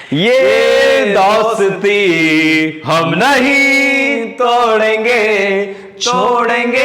ये दोस्ती हम नहीं तोड़ेंगे, छोड़ेंगे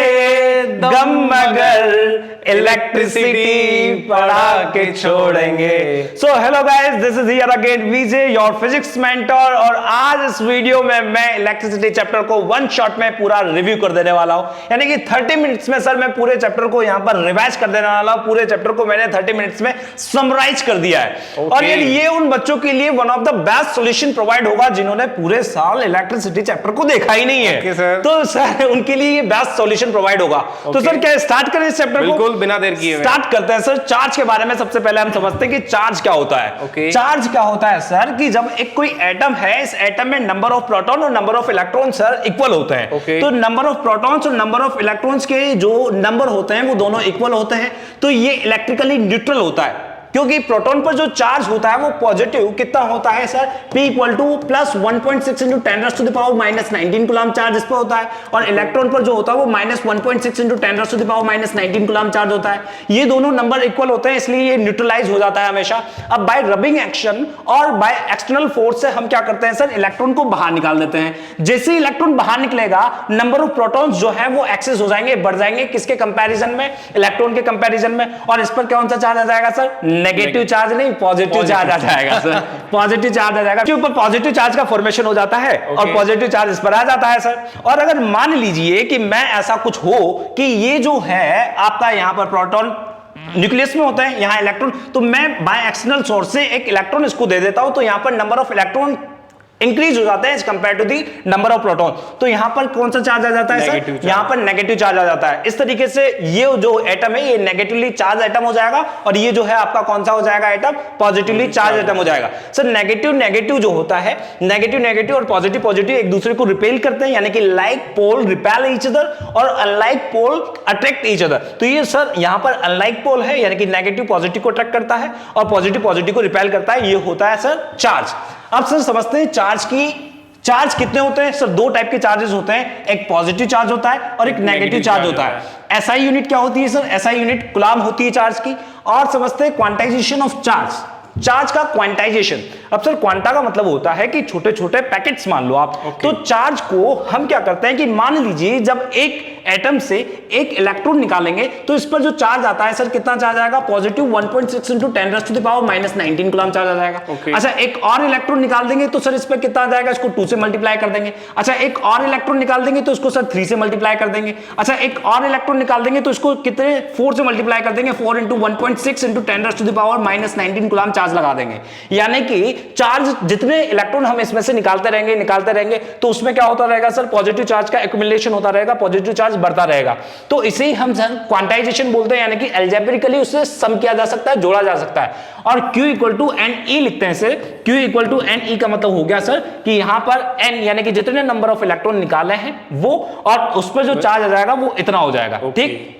गम मगर इलेक्ट्रिसिटी पढ़ा के छोड़ेंगे। So hello guys, this is here again Vijay, your physics mentor. और आज इस वीडियो में मैं इलेक्ट्रिसिटी चैप्टर को वन शॉट में पूरा रिव्यू कर देने वाला हूं, यानी कि 30 मिनट्स में सर मैं पूरे चैप्टर को यहां पर रिवाइज कर देने वाला हूं। पूरे चैप्टर को मैंने 30 मिनट्स में समराइज कर दिया है। और ये उन बच्चों के लिए one of the best solution provide होगा जिन्होंने पूरे साल इलेक्ट्रिसिटी चैप्टर को देखा ही नहीं है। तो सर उनके लिए ये बेस्ट सॉल्यूशन प्रोवाइड होगा। तो सर क्या स्टार्ट करें इस चैप्टर को? बिना देर किए स्टार्ट करते हैं सर। चार्ज के बारे में सबसे पहले हम समझते हैं कि चार्ज क्या होता है। चार्ज क्या होता है सर कि जब एक कोई एटम है, इस एटम में नंबर ऑफ प्रोटॉन और number of electron sir equal होते हैं। तो नंबर ऑफ प्रोटॉन्स और नंबर ऑफ इलेक्ट्रॉन्स के जो नंबर होते हैं वो दोनों इक्वल होते हैं। तो ये इलेक्ट्रिकली न्यूट्रल होता है, क्योंकि प्रोटॉन पर जो चार्ज होता है वो पॉजिटिव कितना होता है sir, P equal two plus 1.6 into 10⁻⁻19 coulomb charge इस पर होता है। और इलेक्ट्रॉन पर जो होता है वो -1.6 इंटू 10⁻⁻19 कूलम चार्ज होता है। ये दोनों नंबर इक्वल होते हैं, इसलिए ये न्यूट्रलाइज हो जाता है हमेशा। अब बाय रबिंग एक्शन और बाय एक्सटर्नल फोर्स से हम क्या करते हैं सर, इलेक्ट्रॉन को बाहर निकाल देते हैं। जैसे इलेक्ट्रॉन बाहर निकलेगा, नंबर ऑफ प्रोटॉन्स जो है वो एक्सेस हो जाएंगे, बढ़ जाएंगे। किसके कंपैरिजन में? इलेक्ट्रॉन के कंपैरिजन में। और इस पर कौन सा चार्ज आ जाएगा सर? नेगेटिव चार्ज नहीं, पॉजिटिव चार्ज आ जाएगा सर। पॉजिटिव चार्ज आ जाएगा, ऊपर पॉजिटिव चार्ज का फॉर्मेशन हो जाता है और पॉजिटिव चार्ज इस पर आ जाता है सर। और अगर मान लीजिए कि मैं ऐसा कुछ हो कि ये जो है आपका यहां पर प्रोटॉन न्यूक्लियस में होता है, यहां इलेक्ट्रॉन, तो मैं बाय एक्सटर्नल सोर्स से एक इलेक्ट्रॉन इसको दे देता हूं, तो यहां पर नंबर ऑफ इलेक्ट्रॉन इंक्रीज हो जाते हैं as compared to the number of proton. तो यहां पर कौन सा चार्ज आ जाता है सर? यहां पर नेगेटिव चार्ज आ जाता है। इस तरीके से ये जो एटम है ये नेगेटिवली चार्ज एटम हो जाएगा, और ये जो है आपका कौन सा हो जाएगा एटम? पॉजिटिवली चार्ज एटम हो जाएगा। सर नेगेटिव नेगेटिव जो होता है, नेगेटिव नेगेटिव और पॉजिटिव पॉजिटिव एक दूसरे को रिपेल करते हैं, यानी कि like pole repel each other और unlike pole attract each other. तो ये सर यहां पर अनलाइक पोल है, यानी कि नेगेटिव पॉजिटिव को अट्रैक्ट करता है और पॉजिटिव पॉजिटिव को रिपेल करता है। ये होता है सर चार्ज। अब सर समझते हैं चार्ज कितने होते हैं सर? दो टाइप के चार्जेस होते हैं, एक पॉजिटिव चार्ज होता है और एक नेगेटिव चार्ज होता है। एसआई यूनिट क्या होती है सर? एसआई यूनिट कूलम होती है चार्ज की। और समझते हैं क्वांटाइजेशन ऑफ चार्ज का क्वांटाइजेशन। अब सर क्वांटा का मतलब होता है कि छोटे छोटे पैकेट्स मान लो आप। तो चार्ज को हम क्या करते हैं कि मान लीजिए जब एक एटम से एक इलेक्ट्रॉन निकालेंगे तो इस पर जो चार्ज आता है सर, कितना चार्ज आएगा? पॉजिटिव 1.6 इंटू 10⁻⁻19 कूलम चार्ज आ जाएगा। अच्छा एक और इलेक्ट्रॉन निकाल देंगे तो सर इस पर कितना आ जाएगा? इसको 2 से मल्टीप्लाई कर देंगे। अच्छा एक और इलेक्ट्रॉन निकाल देंगे तो इसको सर 3 से मल्टीप्लाई कर देंगे। अच्छा एक और इलेक्ट्रॉन निकाल देंगे तो इसको कितने? 4 से मल्टीप्लाई कर देंगे। 4 इंटू 1.6 इंटू 10⁻⁻19 कूलम चार्ज लगा देंगे। यानी कि चार्ज जितने इलेक्ट्रॉन हम इसमें से निकालते रहेंगे तो उसमें क्या होता रहेगा सर? पॉजिटिव चार्ज का एक्यूमुलेशन होता रहेगा, पॉजिटिव चार्ज बढ़ता रहेगा। तो इसे ही हम सर क्वांटाइजेशन बोलते हैं, यानी कि अलजेब्रिकली उससे सम किया जा सकता है, जोड़ा जा सकता है। और Q इक्वल टू NE लिखते हैं sir. Q equal to NE का मतलब हो गया सर कि यहां पर N यानी कि जितने नंबर ऑफ इलेक्ट्रॉन निकाले हैं वो, और उस पर जो चार्ज आ जाएगा वो इतना हो जाएगा। ठीक,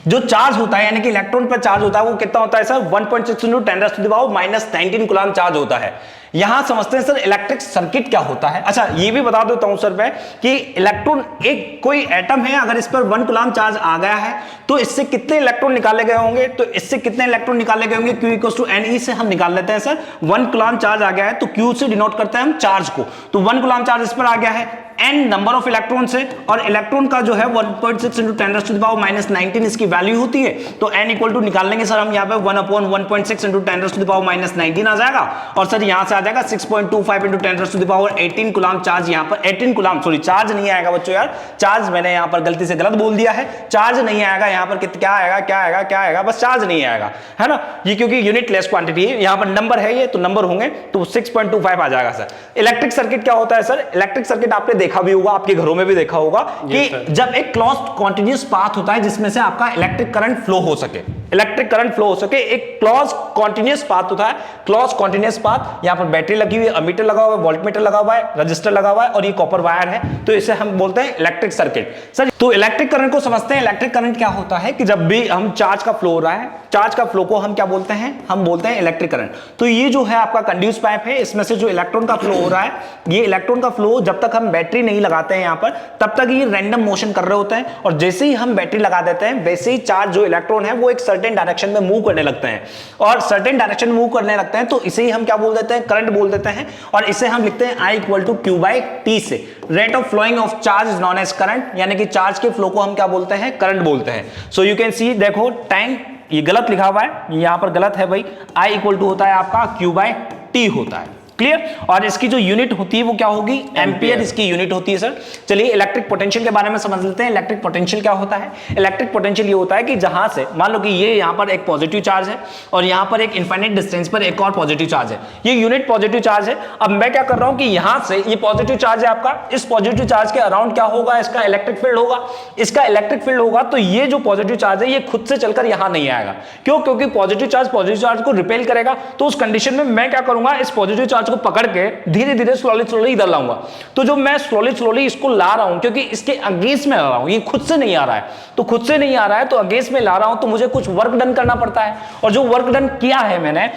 जो चार्ज होता है यानी कि इलेक्ट्रॉन पर चार्ज होता है वो कितना होता है सर? 1.6 इंटू 10⁻⁻19 कूलम चार्ज होता है। यहां समझते हैं सर इलेक्ट्रिक सर्किट क्या होता है। अच्छा ये भी बता देता हूं सर मैं कि इलेक्ट्रॉन, एक कोई एटम है, अगर इस पर 1 कूलम चार्ज आ गया है तो इससे कितने इलेक्ट्रॉन निकाले गए होंगे? तो इससे कितने इलेक्ट्रॉन निकाले गए होंगे? Q इक्वल टू NE से हम निकाल लेते हैं सर। 1 कूलम चार्ज आ गया है तो Q से डिनोट करते हैं हम चार्ज को। तो 1 कूलम चार्ज इस पर आ गया है, N नंबर ऑफ इलेक्ट्रॉन से, और इलेक्ट्रॉन का जो है 1.6 इंटू 10⁻⁻19 इसकी वैल्यू होती है। तो N इक्वल टू निकाल लेंगे सर हम यहाँ पे 1/1.6 इंटू 10⁻⁻19 आ जाएगा, और सर यहाँ से आ जाएगा 6.25 इंटू 10⁻18 कूलम चार्ज। यहाँ पर 18 कूलम, सॉरी चार्ज नहीं आएगा बच्चों यार, चार्ज मैंने यहाँ पर गलती से गलत बोल दिया है। चार्ज नहीं आएगा यहाँ पर, क्या आएगा, बस चार्ज नहीं आएगा, है ना। ये क्योंकि यूनिट लेस क्वांटिटी है, यहाँ पर नंबर है, ये तो नंबर होंगे, तो 6.25 आ जाएगा सर। इलेक्ट्रिक सर्किट क्या होता है सर? इलेक्ट्रिक सर्किट आपने देखा भी होगा, आपके घरों में भी देखा होगा कि जब एक क्लोज्ड कॉन्टिन्यूअस पाथ होता है जिसमें से आपका इलेक्ट्रिक करंट फ्लो हो सके, एक क्लोज कॉन्टिन्यूअस पाथ होता है, क्लोज कॉन्टिन्यूअस पाथ। यहां पर बैटरी लगी हुई है, अमीटर लगा हुआ है, वोल्टमीटर लगा हुआ है, रजिस्टर लगा हुआ है, और ये कॉपर वायर है, तो इसे हम बोलते हैं इलेक्ट्रिक सर्किट। सर तो इलेक्ट्रिक करंट को समझते हैं। इलेक्ट्रिक करंट क्या होता है कि जब भी हम चार्ज का फ्लो हो रहा है, चार्ज का फ्लो को हम क्या बोलते हैं? हम बोलते हैं इलेक्ट्रिक करंट। तो ये जो है आपका कंड्यूस पाइप है, इसमें से जो इलेक्ट्रॉन का फ्लो हो रहा है, ये इलेक्ट्रॉन का फ्लो जब तक हम बैटरी नहीं लगाते हैं यहाँ पर, तब तक ये रैंडम मोशन कर रहे होते हैं, और जैसे ही हम बैटरी लगा देते हैं वैसे ही चार्ज जो इलेक्ट्रॉन है वो एक सर्टेन डायरेक्शन में मूव करने लगते हैं, और सर्टेन डायरेक्शन मूव करने लगते हैं तो इसे ही हम क्या बोल देते हैं? करंट करंट बोल देते हैं, और इसे हम लिखते हैं I equal to Q by T से। Rate of flowing of charge is known as current, यानी कि चार्ज के फ्लो को हम क्या बोलते हैं, करंट बोलते हैं। सो यू कैन सी, देखो टाइम ये गलत लिखा हुआ है, यहां पर गलत है भाई, I इक्वल टू होता है आपका क्यू बाई टी होता है, क्लियर। और इसकी जो यूनिट होती है वो क्या होगी, एम्पियर इसकी यूनिट होती है सर। चलिए इलेक्ट्रिक पोटेंशियल के बारे में समझ लेते हैं। इलेक्ट्रिक पोटेंशियल क्या होता है? इलेक्ट्रिक पोटेंशियल ये होता है कि जहां से मान लो कि ये यहां पर एक पॉजिटिव चार्ज है और यहां पर एक इनफाइनाइट डिस्टेंस पर एक और पॉजिटिव चार्ज है, ये यूनिट पॉजिटिव चार्ज है। अब मैं क्या कर रहा हूं कि यहां से ये पॉजिटिव चार्ज है आपका, इस पॉजिटिव चार्ज के अराउंड क्या होगा, इसका इलेक्ट्रिक फील्ड होगा। इसका इलेक्ट्रिक फील्ड होगा तो ये जो पॉजिटिव चार्ज है ये खुद से चलकर यहां नहीं आएगा। क्यों? क्योंकि पॉजिटिव चार्ज को रिपेल करेगा। तो उस कंडीशन में मैं क्या करूंगा, इस पॉजिटिव चार्ज को पकड़ के धीरे धीरे स्लोली इधर लाऊंगा। तो जो मैं स्लोली इसको ला रहा हूं, क्योंकि इसके अगेंस्ट में ला रहा हूं, ये खुद से नहीं आ रहा है, तो खुद से नहीं आ रहा है तो अगेंस्ट में ला रहा हूं, तो मुझे कुछ वर्क डन करना पड़ता है। और जो वर्क डन किया है मैंने,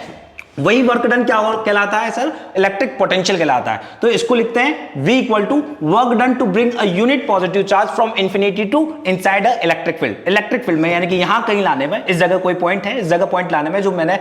वही वर्क डन क्या कहलाता है सर, इलेक्ट्रिक पोटेंशियल कहलाता है। तो इसको लिखते हैं V equal to work done to bring a unit positive charge from infinity to inside a electric field. Electric field में यानी कि यहां कहीं लाने में, इस जगह कोई पॉइंट है, इस जगह पॉइंट लाने में जो मैंने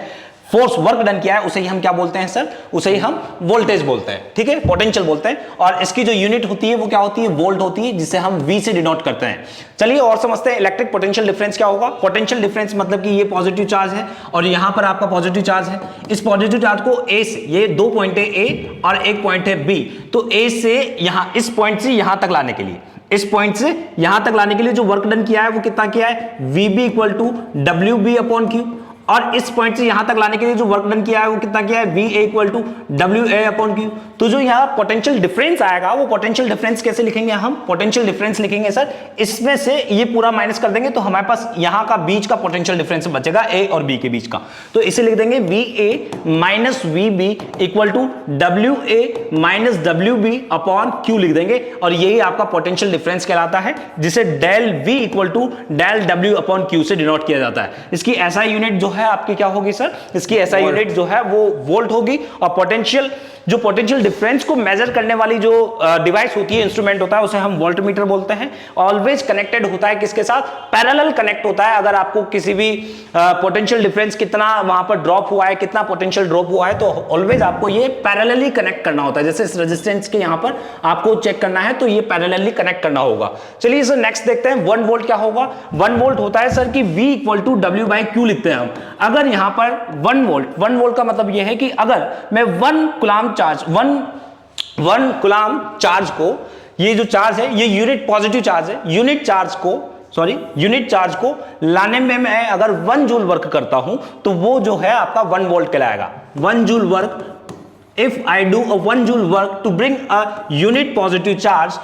फोर्स वर्क डन किया है उसे ही हम क्या बोलते हैं सर, उसे ही हम वोल्टेज बोलते हैं, ठीक है, पोटेंशियल बोलते हैं। और इसकी जो यूनिट होती है वो क्या होती है, वोल्ट होती है, जिसे हम V से डिनोट करते हैं। चलिए और समझते हैं इलेक्ट्रिक पोटेंशियल डिफरेंस क्या होगा। पोटेंशियल डिफरेंस मतलब कि ये पॉजिटिव चार्ज है और यहां पर आपका पॉजिटिव चार्ज है। इस पॉजिटिव चार्ज को A से, ये दो पॉइंट है A और एक पॉइंट है B, तो A से यहां, इस पॉइंट से यहां तक लाने के लिए, इस पॉइंट से यहां तक लाने के लिए जो वर्क डन किया है वो कितना किया है, VB equal to WB upon Q। और इस पॉइंट से यहां तक लाने के लिए जो वर्क डन किया है वो कितना किया है, VA equal to WA upon Q। तो जो यहां पोटेंशियल डिफरेंस आएगा वो पोटेंशियल डिफरेंस कैसे लिखेंगे हम, पोटेंशियल डिफरेंस लिखेंगे सर, इसमें से ये पूरा माइनस कर देंगे तो हमारे पास यहां का बीच का पोटेंशियल डिफरेंस बचेगा A और B के बीच का। तो इसे लिख देंगे VA minus VB equal to WA minus WB upon Q लिख देंगे। और यही आपका पोटेंशियल डिफरेंस कहलाता है, जिसे del V equal to del W upon Q से डिनोट किया जाता है। इसकी ऐसा यूनिट जो है आपकी क्या होगी सर, इसकी SI यूनिट जो है वो वोल्ट होगी। और पोटेंशियल, जो पोटेंशियल डिफरेंस को मेजर करने वाली जो डिवाइस होती है, इंस्ट्रूमेंट होता है, उसे हम वोल्टमीटर बोलते हैं। ऑलवेज कनेक्टेड होता है किसके साथ, पैरेलल कनेक्ट होता है। अगर आपको किसी भी पोटेंशियल डिफरेंस कितना वहां पर ड्रॉप हुआ है, कितना पोटेंशियल ड्रॉप हुआ है, तो ऑलवेज आपको ये पैरेलली कनेक्ट करना होता है। जैसे इस रेजिस्टेंस के यहां पर आपको चेक करना है तो ये पैरेलली कनेक्ट करना होगा। चलिए सर नेक्स्ट देखते हैं 1 वोल्ट क्या होगा। 1 वोल्ट होता है सर कि V equal to W by Q लिखते हैं हम। अगर यहां पर 1 वोल्ट का मतलब यह है कि अगर मैं 1 कूलम चार्ज को, ये जो चार्ज है ये यूनिट पॉजिटिव चार्ज है, यूनिट चार्ज को लाने में मैं अगर 1 जूल वर्क करता हूं तो वो जो है आपका 1 वोल्ट कहलाएगा। 1 joule work, if I do a 1 joule work to bring a unit positive charge,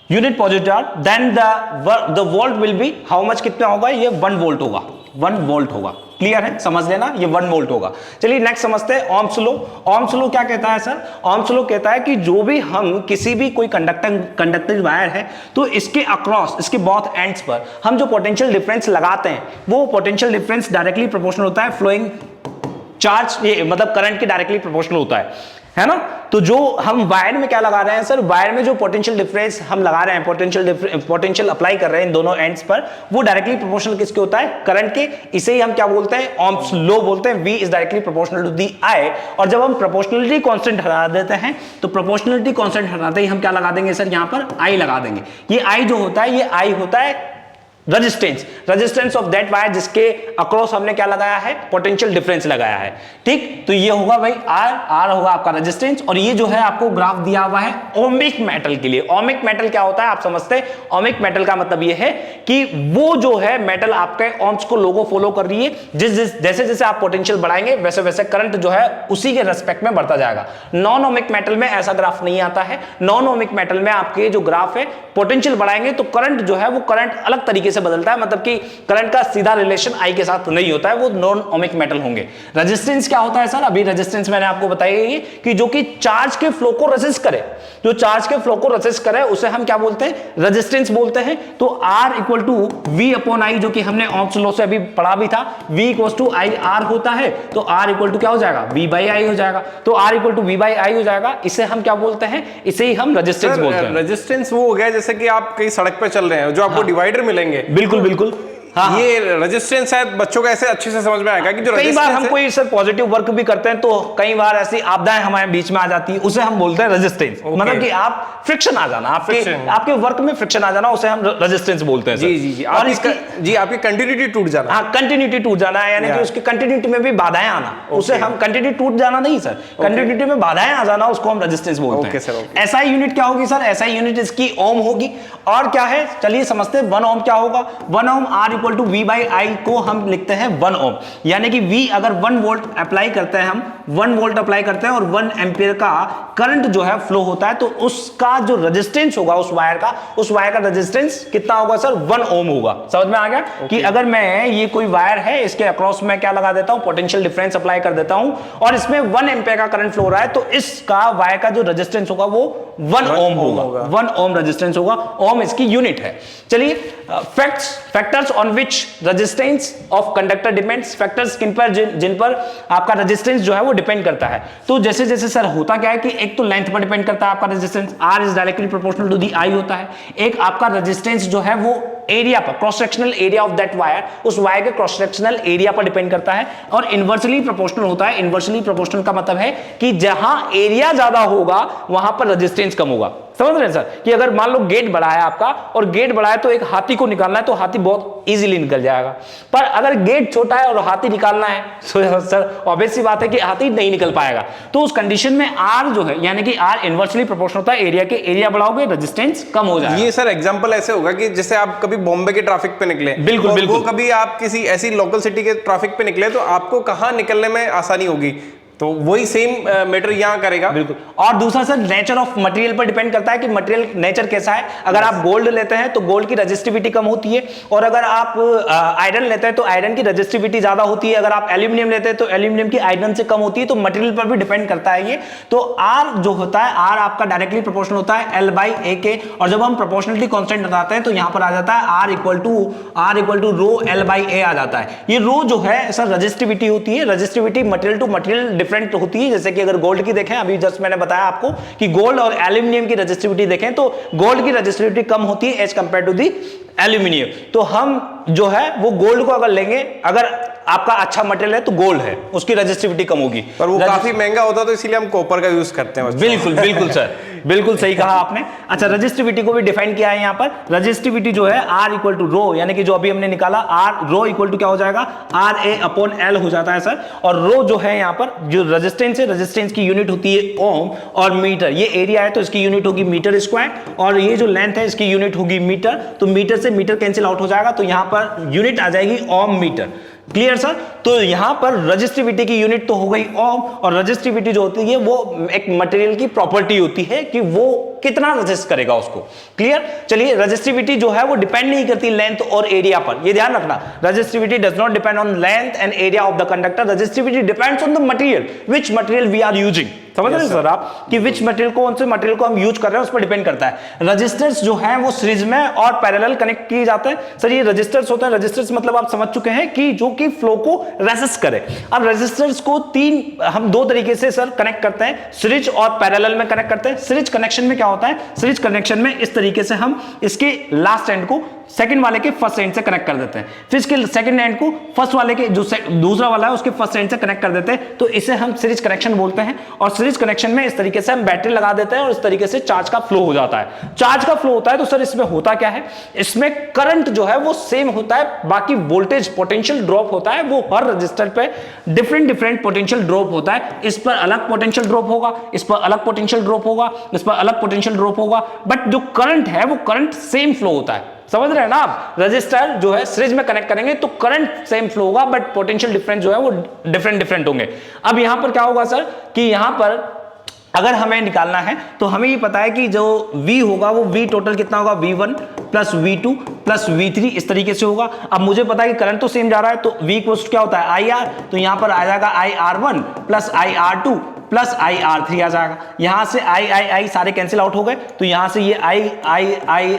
then the volt will be how much, कितना होगा, ये 1 वोल्ट होगा, 1 वोल्ट होगा। क्लियर है, समझ लेना, ये 1 वोल्ट होगा। चलिए नेक्स्ट समझते हैं ओम्स लॉ। ओम्स लॉ क्या कहता है सर, ओम्स लॉ कहता है कि जो भी हम किसी भी कोई कंडक्टिव वायर है तो इसके अक्रॉस, इसके बोथ एंड्स पर हम जो पोटेंशियल डिफरेंस लगाते हैं वो पोटेंशियल डिफरेंस डायरेक्टली प्रोपोर्शनल होता है फ्लोइंग चार्ज, ये मतलब करंट के डायरेक्टली प्रोपोर्शनल होता है ना। तो जो हम वायर में क्या लगा रहे हैं सर, वायर में जो पोटेंशियल डिफरेंस हम लगा रहे हैं, पोटेंशियल अप्लाई कर रहे हैं इन दोनों एंड्स पर, वो डायरेक्टली प्रोपोर्शनल किसके होता है, करंट के। इसे ही हम क्या बोलते हैं, ओम्स लॉ बोलते हैं। V is directly proportional to the I। और जब हम प्रोपोर्शनलिटी कांस्टेंट हटा देते हैं तो प्रोपोर्शनलिटी कांस्टेंट हटाते ही हम क्या लगा देंगे सर, यहां पर I लगा देंगे। ये I जो होता है, ये I होता है रेजिस्टेंस ऑफ दैट वायर जिसके अक्रॉस हमने क्या लगाया है, पोटेंशियल डिफरेंस लगाया है। ठीक, तो ये होगा भाई R होगा आपका रेजिस्टेंस। और ये जो है आपको ग्राफ दिया हुआ है ओमिक मेटल के लिए। ओमिक मेटल क्या होता है आप समझते हैं, ओमिक मेटल का मतलब ये है कि वो जो है मेटल आपके ओम्स को लोगो फॉलो कर रही है। जैसे जैसे आप पोटेंशियल बढ़ाएंगे वैसे वैसे करंट जो है उसी के रेस्पेक्ट में बढ़ता जाएगा। नॉन ओमिक मेटल में ऐसा ग्राफ नहीं आता है। नॉन ओमिक मेटल में आपके जो ग्राफ है, पोटेंशियल बढ़ाएंगे तो करंट जो है वो करंट अलग तरीके से बदलता है, मतलब कि करंट का सीधा रिलेशन I के साथ नहीं होता है, वो नॉन ओमिक मेटल होंगे। रेजिस्टेंस क्या होता है सर, अभी रेजिस्टेंस मैंने आपको बताई कि जो कि चार्ज के फ्लो को रेसिस्ट करे, जो चार्ज के फ्लो को रेसिस्ट करे उसे हम क्या बोलते हैं, रेजिस्टेंस बोलते हैं। तो R equal to V upon I, जो कि हमने ओम्स लॉ से अभी पढ़ा भी था, V equal to I R होता है, तो R इक्वल टू क्या हो जाएगा, V बाई I हो जाएगा। तो R equal to V by I हो जाएगा, इसे हम क्या बोलते हैं, इसे ही हम रेजिस्टेंस बोलते हैं। रेजिस्टेंस वो हो गया जैसे कि आप कहीं सड़क पे चल रहे हैं, जो आपको डिवाइडर मिलेंगे, बिल्कुल बिल्कुल, हाँ, ये रेजिस्टेंस शायद बच्चों को ऐसे अच्छे से समझ में आएगा कि जो कई बार हम कोई सर पॉजिटिव वर्क भी करते हैं तो कई बार ऐसी आपदाएं हमारे बीच में आ जाती है, उसे हम बोलते हैं रेजिस्टेंस। मतलब कि आप फ्रिक्शन आ जाना, आपके वर्क में फ्रिक्शन आ जाना, उसे हम रेजिस्टेंस बोलते हैं। जी जी जी, और आपकी कंटिन्यूटी टूट जाना। हाँ, कंटिन्यूटी टूट जाना है, यानी कि उसकी कंटिन्यूटी में भी बाधाएं आना, उसे हम कंटिन्यूटी टूट जाना नहीं सर, कंटिन्यूटी में बाधाएं आ जाना, उसको हम रेजिस्टेंस बोलते हैं। एसआई यूनिट क्या होगी सर? एसआई यूनिट इसकी ओम होगी। और क्या है, चलिए समझते हैं 1 ओम क्या होगा। 1 ohm R equal to V by I को हम लिखते हैं 1 ओम, यानी कि V अगर 1 वोल्ट अप्लाई करते हैं, हम 1 वोल्ट अप्लाई करते हैं और 1 एम्पियर का करंट जो है फ्लो होता है, तो उसका जो रेजिस्टेंस होगा उस वायर का रेजिस्टेंस कितना होगा सर? 1 ओम होगा। समझ में आ गया कि अगर मैं ये कोई वायर है, इसके अक्रॉस में क्या लगा देता हूं? पोटेंशियल डिफरेंस अप्लाई कर देता हूं और इसमें 1 एम्पियर का करंट फ्लो हो रहा है, तो इसका वायर का जो रेजिस्टेंस होगा वो 1 ओम होगा। 1 ओम रेजिस्टेंस होगा, ओम इसकी यूनिट है। चलिए factors on which resistance of conductor depends, factors किन पर, जिन पर आपका रेजिस्टेंस जो है वो डिपेंड करता है। तो जैसे जैसे सर होता क्या है कि एक तो लेंथ पर डिपेंड करता है आपका resistance, R is directly proportional to the I होता है। एक आपका रेजिस्टेंस जो है वो एरिया पर, cross sectional area of that wire, उस वायर के क्रॉस सेक्शनल एरिया पर डिपेंड करता है, और इनवर्सली प्रोपोर्शनल होता है। इनवर्सली प्रोपोर्शनल का मतलब है कि जहां एरिया ज्यादा होगा वहां पर रेजिस्टेंस कम होगा। समझ रहे हैं सर कि अगर मान लो गेट बड़ा है आपका और गेट बड़ा है तो एक हाथी को निकालना है तो हाथी बहुत इजीली निकल जाएगा, पर अगर गेट छोटा है और हाथी निकालना है तो सर ऑब्वियस सी बात है कि हाथी नहीं निकल पाएगा। तो उस कंडीशन में R जो है, यानी कि R इनवर्सली प्रोपोर्शनल होता है एरिया के, एरिया बढ़ाओगे रेजिस्टेंस कम हो जाएगा। ये सर एग्जांपल ऐसे होगा कि जैसे आप कभी बॉम्बे के ट्रैफिक पे निकले, बिल्कुल बिल्कुल, कभी आप किसी ऐसी लोकल सिटी के ट्रैफिक पे निकले तो आपको कहां निकलने में आसानी होगी, तो वही सेम मैटर यहां करेगा। बिल्कुल। और दूसरा सर नेचर ऑफ मटेरियल पर डिपेंड करता है कि मटेरियल नेचर कैसा है। अगर आप गोल्ड लेते हैं तो गोल्ड की रेजिस्टिविटी कम होती है, और अगर आप आयरन लेते हैं तो आयरन की रेजिस्टिविटी ज्यादा होती है। अगर आप एल्यूमिनियम लेते हैं तो एल्यूमिनियम की आयरन से कम होती है। तो मटेरियल पर भी डिपेंड करता है ये। तो R जो होता है, R आपका डायरेक्टली प्रोपोर्शनल होता है L बाई A के, और जब हम प्रोपोर्शनलिटी कांस्टेंट लगाते हैं तो यहां पर आ जाता है R equal to rho L by A आ जाता है। ये रो जो है सर रेजिस्टिविटी होती है। Resistivity material to material different होती है। जैसे कि अगर गोल्ड की देखें, अभी जस्ट मैंने बताया आपको कि गोल्ड और एल्यूमिनियम की रेजिस्टिविटी देखें तो गोल्ड की रेजिस्टिविटी कम होती है as compared to the aluminium. तो हम जो है वो गोल्ड को अगर लेंगे, अगर आपका अच्छा मटेरियल है तो गोल्ड है, उसकी रेजिस्टिविटी कम होगी, पर वो काफी महंगा होता है तो इसीलिए हम कॉपर का यूज करते हैं। बिल्कुल बिल्कुल सर, बिल्कुल सही कहा आपने। अच्छा, रेजिस्टिविटी को भी डिफाइन किया है यहाँ पर। रेजिस्टिविटी जो है R इक्वल टू रो, यानी कि जो अभी हमने निकाला R रो इक्वल टू क्या हो जाएगा? RA अपॉन L हो जाता है सर। और रो जो है यहाँ पर जो रेजिस्टेंस है, रेजिस्टेंस की यूनिट होती है ओम, और मीटर, ये एरिया है तो इसकी यूनिट होगी मीटर स्क्वायर, और ये जो लेंथ है इसकी यूनिट होगी मीटर। तो मीटर से मीटर कैंसिल आउट हो जाएगा, तो यहाँ पर यूनिट आ जाएगी ओम मीटर। Clear sir? तो यहां पर रेजिस्टिविटी की यूनिट तो हो गई ओम, और रेजिस्टिविटी जो होती है वो एक मटेरियल की प्रॉपर्टी होती है कि वो कितना रेजिस्ट करेगा उसको। क्लियर? चलिए, रेजिस्टिविटी जो है वो डिपेंड नहीं करती लेंथ और एरिया पर, ये ध्यान रखना। Resistivity does not depend on length and area of the conductor. Resistivity depends on the material, which material we are using. समझ रहे हैं सर आप कि विच मटेरियल, कौन से मटेरियल को हम यूज कर रहे हैं उस पर डिपेंड करता है। रजिस्टर्स जो हैं वो सीरीज में और पैरेलल कनेक्ट किए जाते हैं। सर ये रजिस्टर्स होते हैं, रजिस्टर्स मतलब आप समझ चुके हैं कि जो कि फ्लो को रेसिस्ट करे। अब रजिस्टर्स को हम दो तरीके से सर कनेक्ट करते हैं, सीरीज और पैरेलल में कनेक्ट करते हैं। सीरीज कनेक्शन में क्या होता है? सीरीज कनेक्शन में इस तरीके से हम इसके लास्ट एंड को सेकंड वाले के फर्स्ट एंड से कनेक्ट कर देते हैं, फिर इसके सेकंड एंड को फर्स्ट वाले के जो दूसरा वाला है उसके फर्स्ट एंड से कनेक्ट कर देते हैं। तो इसे हम सीरीज कनेक्शन बोलते हैं। और सीरीज कनेक्शन में इस तरीके से हम बैटरी लगा देते हैं और इस तरीके से चार्ज का फ्लो हो जाता है। चार्ज का फ्लो होता है तो सर इसमें होता क्या है? इसमें करंट जो है वो सेम होता है, बाकी वोल्टेज पोटेंशियल ड्रॉप होता है वो हर रजिस्टर पे डिफरेंट पोटेंशियल ड्रॉप होता है। इस पर अलग पोटेंशियल ड्रॉप होगा, इस पर अलग पोटेंशियल ड्रॉप होगा, इस पर अलग पोटेंशियल ड्रॉप होगा, बट जो करंट है वो करंट सेम फ्लो होता है। समझ रहे हैं ना आप? रजिस्टर जो है सीरीज में कनेक्ट करेंगे तो करंट सेम फ्लो होगा, बट पोटेंशियल डिफरेंस जो है वो डिफरेंट होंगे। अब यहां पर क्या होगा सर कि यहां पर अगर हमें निकालना है तो हमें ये पता है कि जो V होगा वो V टोटल कितना होगा? V1 plus V2 plus V3 इस तरीके से होगा। अब मुझे पता है कि करंट तो सेम जा रहा है तो V इक्वल्स क्या होता है? IR। तो यहां पर आ जाएगा IR1 प्लस IR2 प्लस आई R3 आ जाएगा। यहां से आई सारे कैंसिल आउट हो गए, तो यहां से ये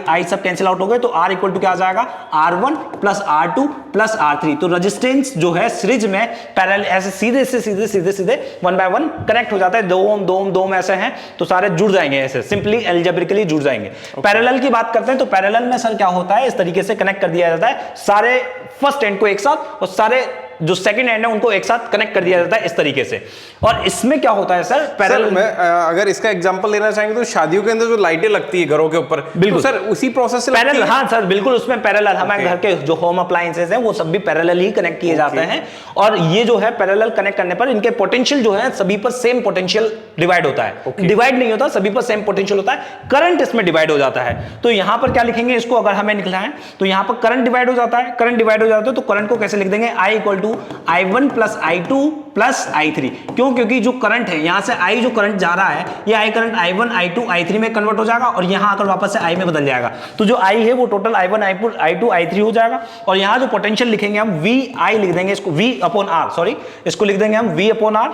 आई सब कैंसिल आउट हो गए, तो R इक्वल टू क्या आ जाएगा, R1 plus R2 plus R3। तो रेजिस्टेंस जो है सीरीज में पैरेलल ऐसे सीधे 1 बाय 1 कनेक्ट हो जाता है। 2 ओम 2 ओम 2 ओम ऐसे हैं तो सारे जुड़ जाएंगे, ऐसे सिंपली एल्जेब्रिकली जुड़ जाएंगे। पैरेलल की बात करते हैं तो पैरेलल में सर क्या होता है, इस तरीके से कनेक्ट कर दिया जाता है सारे फर्स्ट एंड को एक साथ, और सारे जो सेकंड एंड है उनको एक साथ कनेक्ट कर दिया जाता है इस तरीके से। और इसमें क्या होता है सर, पैरेलल में अगर इसका एग्जांपल लेना चाहेंगे तो शादियों के अंदर जो लाइटें लगती है घरों के ऊपर, बिल्कुल तो सर उसी प्रोसेस से पैरेलल, हाँ सर बिल्कुल उसमें पैरेलल हमारे घर के जो होम अप्लायंसेस हैं वो सब भी पैरेलल ही कनेक्ट किए जाते हैं। और ये जो है पैरेलल कनेक्ट करने पर इनके पोटेंशियल जो है सभी पर सेम पोटेंशियल डिवाइड होता है, डिवाइड नहीं होता, सभी पर सेम पोटेंशियल होता है। करंट इसमें डिवाइड हो जाता है। तो यहां पर क्या लिखेंगे इसको, अगर हमें निकला है तो यहां पर करंट डिवाइड हो जाता है, करंट डिवाइड हो जाता है तो करंट को कैसे लिख देंगे, I equal to I1 plus I2 plus I3। क्यों, क्योंकि जो करंट है यहां से I जो करंट जा रहा है ये I current I1 I2 I3 में कन्वर्ट हो जाएगा और यहां आकर वापस से I में बदल जाएगा। तो जो I है वो टोटल I1 I2 I3 हो जाएगा। और यहां जो पोटेंशियल लिखेंगे हम VI लिख देंगे, इसको V अपॉन R, सॉरी इसको लिख देंगे हम V अपॉन R।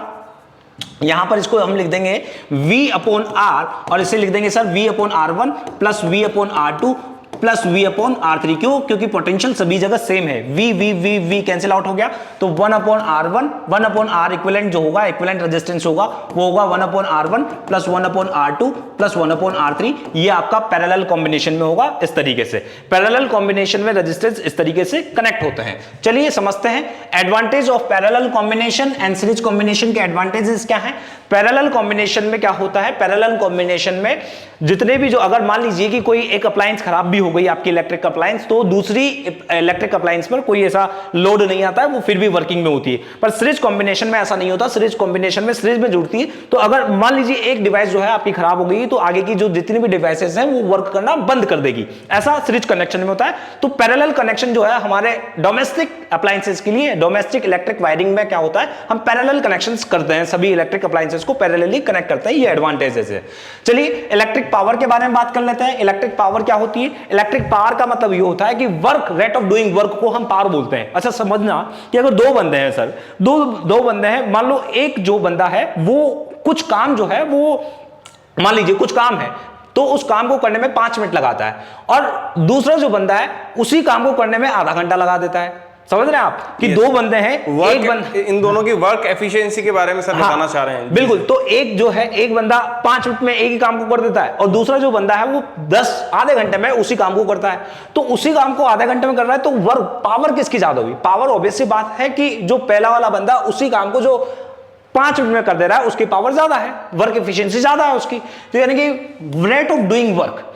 यहां पर इसको हम लिख देंगे V अपॉन R और इसे लिख देंगे sir V upon R1 plus V upon R2 plus V upon R3। क्यों, क्योंकि पोटेंशियल सभी जगह सेम है। V कैंसिल आउट हो गया तो 1 upon R1 1 upon R equivalent जो होगा, इक्विवेलेंट रेजिस्टेंस होगा वो होगा 1 upon R1 plus 1 upon R2 plus 1 upon R3। ये आपका पैरेलल कॉम्बिनेशन में होगा इस तरीके से। पैरेलल कॉम्बिनेशन में रेजिस्टेंस इस तरीके से कनेक्ट होते हैं। चलिए समझते हैं advantage of parallel combination and series combination के एडवांटेजेस क्या हैं। पैरेलल कॉम्बिनेशन में क्या होता है, पैरेलल कॉम्बिनेशन में जितने भी जो, अगर मान लीजिए कि कोई एक अप्लायंस खराब भी हो गई आपकी इलेक्ट्रिक अप्लायंस, तो दूसरी इलेक्ट्रिक अप्लायंस पर कोई ऐसा लोड नहीं आता है, वो फिर भी वर्किंग में होती है। पर सीरीज कॉम्बिनेशन में ऐसा नहीं होता। सीरीज कॉम्बिनेशन में सीरीज में जुड़ती है, तो अगर मान लीजिए एक डिवाइस जो है आपकी खराब हो गई तो आगे की जो जितनी भी डिवाइसेस हैं वो वर्क करना बंद कर देगी। ऐसा सीरीज कनेक्शन में होता है। तो पैरेलल कनेक्शन जो है हमारे डोमेस्टिक अप्लायंसेस के लिए, डोमेस्टिक इलेक्ट्रिक वायरिंग में क्या होता है, हम पैरेलल कनेक्शंस करते हैं, सभी इलेक्ट्रिक अप्लायंसेस को पैरेलली कनेक्ट करते हैं। ये एडवांटेजेस है। चलिए इलेक्ट्रिक पावर के बारे में बात कर लेते हैं। इलेक्ट्रिक पावर क्या होती है, इलेक्ट्रिक पावर का मतलब ये होता है कि work, rate of doing work को हम पावर बोलते हैं। अच्छा समझना कि अगर दो बंदे हैं सर, दो बंदे हैं, मान लो एक जो बंदा है वो कुछ काम जो है वो, मान लीजिए कुछ काम है तो उस काम को करने में 5 मिनट लगाता है, और दूसरा जो बंदा है उसी काम को करने में आधा घंटा लगा देता है। समझ रहे हैं आप कि दो बंदे हैं, इन दोनों की वर्क एफिशिएंसी के बारे में सर बताना चाह रहे हैं। बिल्कुल। तो एक जो है, एक बंदा 5 मिनट में एक ही काम को कर देता है और दूसरा जो बंदा है वो आधे घंटे में उसी काम को करता है। तो उसी काम को आधे घंटे में कर रहा है तो वर्क पावर किसकी ज्यादा होगी? पावर ऑब्वियस सी बात है कि जो पहला वाला बंदा उसी काम को जो 5 मिनट में कर दे रहा है उसकी पावर ज्यादा है, वर्क एफिशिएंसी ज्यादा है उसकी। तो यानी कि रेट ऑफ डूइंग वर्क,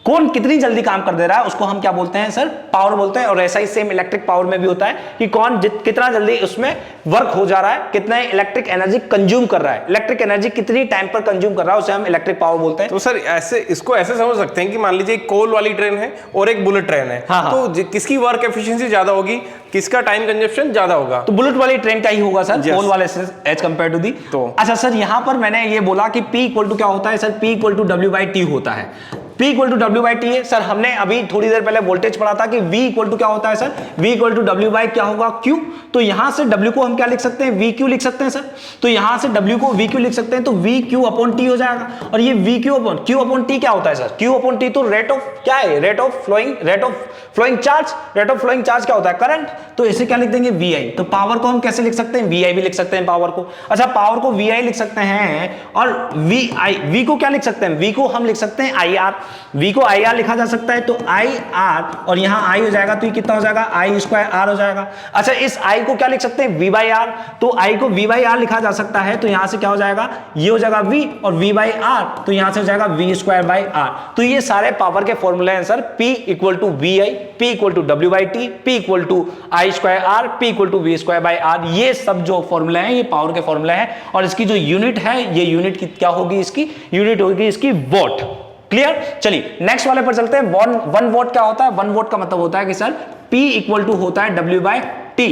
कौन कितनी जल्दी काम कर दे रहा है उसको हम क्या बोलते हैं सर, पावर बोलते हैं। और ऐसा ही सेम इलेक्ट्रिक पावर में भी होता है कि कौन कितना जल्दी उसमें वर्क हो जा रहा है, कितना इलेक्ट्रिक एनर्जी कंज्यूम कर रहा है, इलेक्ट्रिक एनर्जी कितनी टाइम पर कंज्यूम कर रहा है, उसे हम इलेक्ट्रिक पावर बोलते हैं। तो सर ऐसे इसको ऐसे समझ सकते हैं कि मान लीजिए एक कोल वाली ट्रेन है और एक बुलेट ट्रेन है, तो किसकी वर्क एफिशिएंसी ज्यादा होगी, किसका टाइम कंजप्शन ज्यादा होगा? तो बुलेट वाली ट्रेन का ही होगा सर, कोल वाले से एज कंपेयर टू दी। तो अच्छा सर यहां पर मैंने ये बोला कि P इक्वल टू क्या होता है sir, P equal to W/T होता है। P इक्वल टू W/T है सर। हमने अभी थोड़ी देर पहले वोल्टेज पढ़ा था कि V इक्वल टू क्या होता है sir, V equal to W क्या होगा, Q। तो यहां से W को हम क्या लिख सकते हैं, VQ लिख सकते हैं सर। तो यहां से W को VQ लिख सकते हैं तो VQ अपॉन T हो जाएगा। और ये VQ upon Q upon T क्या होता है सर, Q अपॉन T तो रेट ऑफ क्या है, rate of flowing charge. Rate of flowing charge क्या होता है, करंट। तो इसे क्या लिख देंगे, VI। तो पावर को हम कैसे लिख सकते हैं, VI भी लिख सकते हैं पावर को। अच्छा पावर को VI लिख सकते हैं और V को क्या लिख सकते हैं, V को हम लिख सकते हैं IR। V को IR लिखा जा सकता है तो IR और यहां I हो जाएगा तो ये कितना हो जाएगा, I स्क्वायर R हो जाएगा। अच्छा इस I को क्या लिख सकते हैं, V/R। तो I को V/R लिखा जा सकता है तो यहां से क्या हो जाएगा, ये हो जाएगा V और V/R तो यहां से हो जाएगा V स्क्वायर बाई R। तो ये सारे पावर के फॉर्मूले हैं sir, P equal to VI, P equal to W/T, P equal to I square R, P equal to V square by R। ये सब जो फॉर्मूले हैं ये पावर के फॉर्मूले हैं और इसकी जो यूनिट है, ये यूनिट की क्या होगी, इसकी यूनिट होगी इसकी वॉट। क्लियर। चलिए नेक्स्ट वाले पर चलते हैं। 1 वॉट क्या होता है, 1 वॉट का मतलब होता है कि सर P इक्वल टू होता है W/T।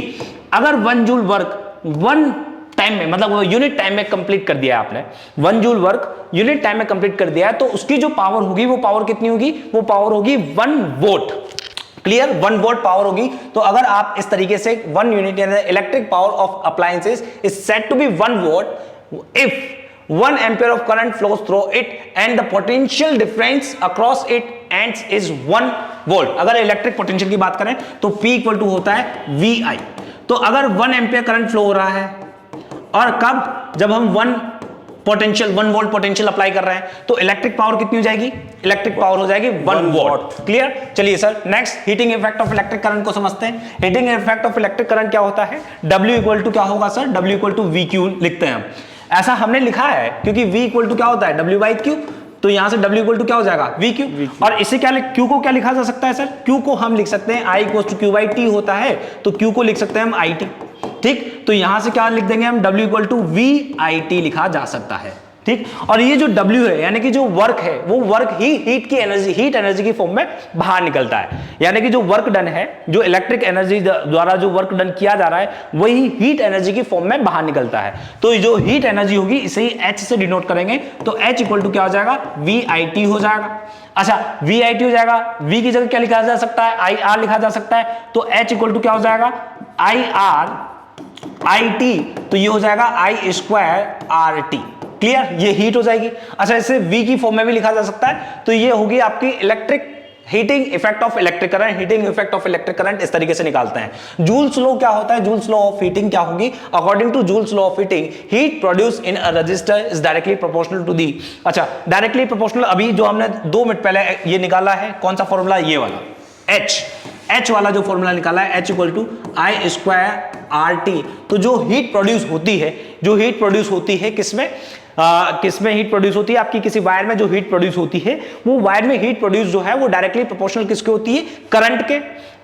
अगर 1 जूल वर्क 1 टाइम में, मतलब यूनिट टाइम में कंप्लीट कर दिया आपने, 1 जूल वर्क यूनिट टाइम में कंप्लीट कर दिया है तो उसकी जो पावर होगी वो पावर कितनी होगी, वो पावर होगी 1 वोट। क्लियर, 1 वोट पावर होगी। तो अगर आप इस तरीके से 1 unit electric power of appliances is said to be 1 watt if 1 ampere of current flows through it and the potential difference across it ends is 1 volt। अगर electric potential की बात करें तो P इक्वल टू होता है VI। तो अगर 1 ampere current flow हो रहा है और कब, जब हम 1 वोल्ट पोटेंशियल अप्लाई कर रहे हैं, तो इलेक्ट्रिक पावर कितनी हो जाएगी? इलेक्ट्रिक पावर हो जाएगी 1 वॉट। क्लियर? चलिए sir, next heating effect of electric current को समझते हैं। Heating effect of electric current क्या होता है? W इक्वल टू क्या होगा sir? W equal to VQ लिखते हैं हम। ऐसा हमने लिखा है क्योंकि V इक्वल टू क्या होता है? W by Q। तो यहां से W इक्वल टू क्या हो जाएगा? VQ। और इसे क्या Q को क्या लिखा जा सकता है सर? Q को हम लिख सकते हैं I equal to Q by T होता है, तो Q को लिख सकते हैं हम IT। ठीक, तो यहां से क्या लिख देंगे हम? W इक्वल टू VIT लिखा जा सकता है। ठीक, और ये जो W है यानी कि जो वर्क है, वो वर्क ही हीट एनर्जी की फॉर्म में बाहर निकलता है। यानी कि जो वर्क डन है, जो इलेक्ट्रिक एनर्जी द्वारा जो वर्क डन किया जा रहा है, वही हीट एनर्जी की फॉर्म में बाहर निकलता है। तो जो हीट एनर्जी होगी इसे ही H से डिनोट करेंगे, तो H इक्वल टू क्या हो जाएगा? VIT हो जाएगा। अच्छा, VIT हो जाएगा, V की जगह क्या लिखा जा सकता है? IR लिखा जा सकता है, तो H इक्वल टू क्या हो जाएगा? IR IT, तो ये हो जाएगा I स्क्वायर RT। क्लियर? ये हीट हो जाएगी। अच्छा, इसे V की फॉर्म में भी लिखा जा सकता है, तो ये होगी आपकी electric heating effect of electric current. Heating effect of electric current इस तरीके से निकालते हैं। जूल्स लॉ क्या होता है? जूल्स लॉ ऑफ हीटिंग क्या होगी? According to Joule's law of heating, heat produce in a register is directly proportional to the. अच्छा, डायरेक्टली प्रोपोर्शनल, अभी जो हमने 2 मिनट पहले ये निकाला है, कौन सा फॉर्मूला? ये वाला H वाला जो फॉर्मूला निकाला है, H equal to I square RT। तो जो हीट प्रोड्यूस होती है किसमें हीट प्रोड्यूस होती है? आपकी किसी वायर में जो हीट प्रोड्यूस होती है, वो वायर में हीट प्रोड्यूस जो है वो डायरेक्टली प्रोपोर्शनल किसके होती है? करंट के,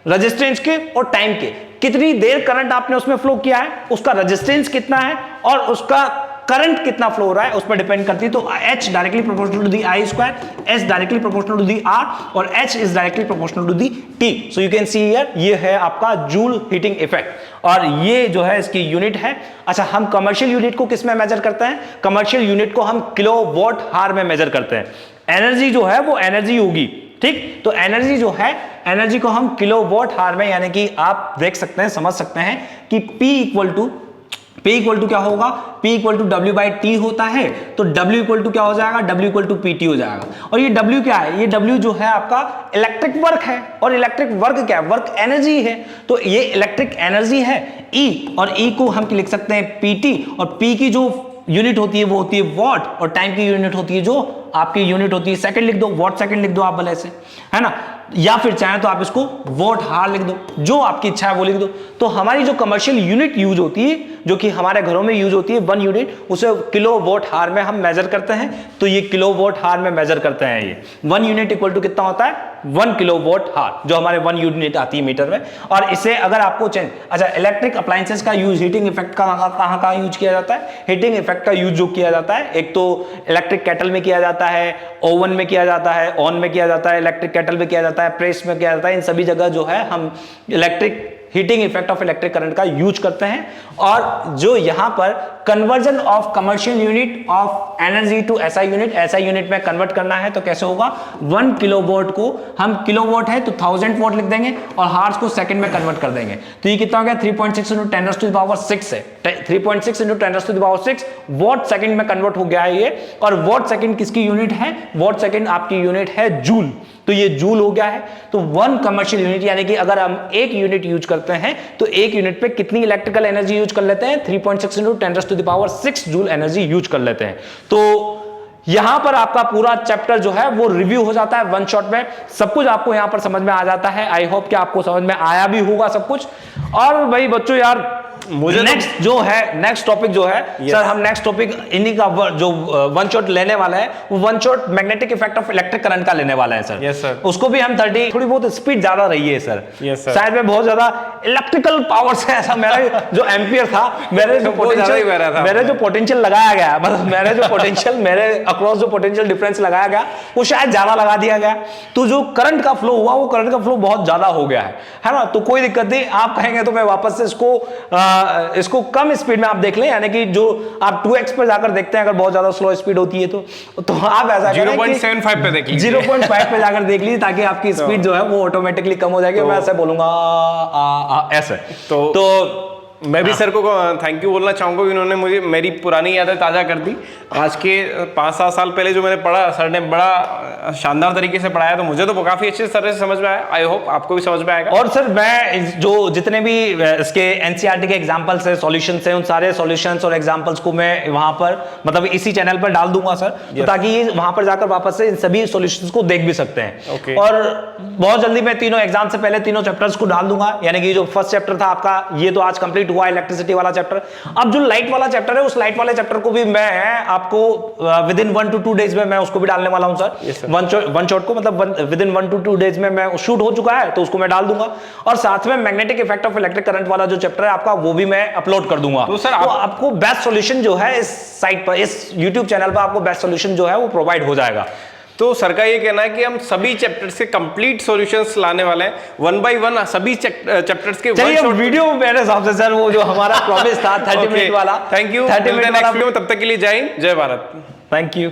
रेजिस्टेंस के और टाइम के। कितनी देर करंट आपने उसमें फ्लो किया है, उसका रेजिस्टेंस कितना है और उसका करंट कितना फ्लो हो रहा है, उस पर डिपेंड करती है। तो H directly proportional to the I square, S directly proportional to the R और H is directly proportional to the T। So you can see here, ये है आपका जूल हीटिंग इफेक्ट और ये जो है इसकी यूनिट है। अच्छा, हम कमर्शियल यूनिट को किस में मेजर करते हैं? कमर्शियल यूनिट को हम किलोवाट हार में मेजर करते हैं। एनर्जी जो है वो एनर्जी होगी। ठीक, तो एनर्जी जो है, एनर्जी को हम किलोवाट हार में, यानी कि आप देख सकते हैं, समझ सकते हैं कि P इक्वल टू क्या होगा? P equal to W by T होता है, तो W इक्वल टू क्या हो जाएगा? W इक्वल टू PT हो जाएगा। और ये W क्या है? ये W जो है आपका इलेक्ट्रिक वर्क है, और इलेक्ट्रिक वर्क क्या है? वर्क एनर्जी है। तो ये इलेक्ट्रिक एनर्जी है E, और E को हम लिख सकते हैं PT, और P की जो यूनिट होती है वो होती है वॉट, और टाइम की यूनिट होती है जो आपकी यूनिट होती है सेकंड। लिख दो, वॉट सेकंड लिख दो आप भले से, है ना, या फिर चाहे तो आप इसको वॉट हार लिख दो, जो आपकी इच्छा है वो लिख दो। तो हमारी जो कमर्शियल यूनिट यूज होती है, जो कि हमारे घरों में यूज होती है, 1 यूनिट, उसे किलो वॉट हार में हम मेजर करते हैं। तो ये किलो वॉट हार में मेजर करते हैं। ये 1 यूनिट इक्वल टू कितना होता है? 1 किलो वॉट हार, जो हमारे 1 यूनिट आती है मीटर में। और इसे अगर आपको अच्छा, इलेक्ट्रिक अप्लायंसेस का यूज, हीटिंग इफेक्ट का कहाँ यूज किया जाता है? हीटिंग इफेक्ट का यूज जो किया जाता है, एक तो इलेक्ट्रिक केटल में किया जाता है, ओवन में किया जाता है, ऑन में किया जाता है, इलेक्ट्रिक केटल में किया जाता है, प्रेस में किया जाता है। इन सभी जगह जो है हम electric heating effect of electric current का यूज करते हैं। और जो यहां पर conversion of commercial unit of energy to SI unit, SI unit में कन्वर्ट करना है तो कैसे होगा? 1 किलोवाट को हम, किलोवाट है तो 1000 वॉट लिख देंगे और हार्स को सेकंड में कन्वर्ट कर देंगे। तो ये कितना हो गया? 3.6 × 10⁻⁶ है। 3.6 × 10⁻⁶ वॉट सेकंड में कन्वर्ट हो गया है ये। और वॉट सेकंड किसकी यूनिट है? वॉट सेकंड आपकी यूनिट है जूल, तो ये जूल हो गया है। तो 1 कमर्शियल यूनिट, यानी कि अगर हम 1 यूनिट यूज करते हैं तो 1 यूनिट पे कितनी इलेक्ट्रिकल एनर्जी यूज कर लेते हैं? 3.6 × 10⁻⁶ जूल एनर्जी यूज कर लेते हैं। तो यहां पर आपका पूरा चैप्टर जो है वो रिव्यू हो जाता है 1 शॉट में। सब कुछ आपको यहां पर समझ में आ जाता है। आई होप कि आपको समझ में आया भी होगा सब कुछ। और भाई बच्चों यार, मुझे नेक्स्ट जो है, नेक्स्ट टॉपिक जो है सर, हम नेक्स्ट टॉपिक इन्हीं का जो 1 शॉट लेने वाला है, वो 1 shot magnetic effect of electric current का लेने वाला है सर। Yes sir. उसको भी हम 30, थोड़ी बहुत स्पीड ज्यादा रही है सर। Yes sir. शायद में बहुत ज्यादा इलेक्ट्रिकल पावर से ऐसा मेरा जो एम्पियर था, मेरे जो पोटेंशियल लगाया गया, मतलब मेरे जो पोटेंशियल, मेरे अक्रॉस जो पोटेंशियल डिफरेंस लगाया गया, वो शायद ज्यादा लगा दिया गया। तो जो करंट का फ्लो हुआ, वो करंट का फ्लो बहुत ज्यादा हो गया है ना। तो कोई दिक्कत नहीं, आप कहेंगे तो मैं वापस से इसको कम स्पीड में आप देख लें, यानी कि जो आप 2x पर जाकर देखते हैं, अगर बहुत ज्यादा स्लो स्पीड होती है तो आप ऐसा करें 0.75 पे देख लीजिए, 0.5 पे जाकर देख लीजिए, ताकि आपकी स्पीड जो है वो ऑटोमेटिकली कम हो जाएगी। मैं ऐसे बोलूंगा ऐसे। तो मैं भी सर को थैंक यू बोलना चाहूंगा कि उन्होंने मुझे मेरी पुरानी यादें ताज़ा कर दी। आज के 5-7 साल पहले जो मैंने पढ़ा, सर ने बड़ा शानदार तरीके से पढ़ाया, तो मुझे तो काफ़ी अच्छे तरह से समझ में आया। आई होप आपको भी समझ में आएगा। और सर मैं जो जितने भी इसके एनसीईआरटी के एग्जांपल्स है, सॉल्यूशंस है, उन सारे सॉल्यूशंस और एग्जांपल्स को मैं वहां पर मतलब इसी चैनल पर डाल दूंगा सर, तो ताकि ये वहां पर जाकर वापस से इन सभी सॉल्यूशंस को देख भी सकते हैं। और बहुत जल्दी मैं तीनों एग्जाम से पहले तीनों चैप्टर्स को डाल दूंगा, यानी कि जो फर्स्ट चैप्टर था आपका, ये तो आज कंप्लीट हुआ इलेक्ट्रिसिटी वाला चैप्टर। अब जो लाइट वाला चैप्टर है, उस लाइट वाले चैप्टर को भी मैं आपको विद इन 1 to 2 डेज में मैं उसको भी डालने वाला हूं सर। वन शॉट को मतलब विद इन 1 to 2 डेज में मैं शूट हो चुका है, तो उसको मैं डाल दूंगा। और साथ में magnetic effect of electric current वाला जो चैप्टर है आपका, वो भी मैं अपलोड कर दूंगा। तो सर आपको बेस्ट सॉल्यूशन जो है इस साइट पर, इस यूट्यूब चैनल पर आपको बेस्ट सॉल्यूशन जो है वो प्रोवाइड हो जाएगा। तो सर का ये कहना है कि हम सभी चैप्टर्स के कंप्लीट सॉल्यूशंस लाने वाले हैं, 1 by 1 सभी चैप्टर्स के चलिए वीडियो मेरे हिसाब से सर वो जो हमारा प्रॉमिस था 30 मिनट वाला, थैंक यू। 30 मिनट वाला। तब तक के लिए जय हिंद, जय भारत। Thank you.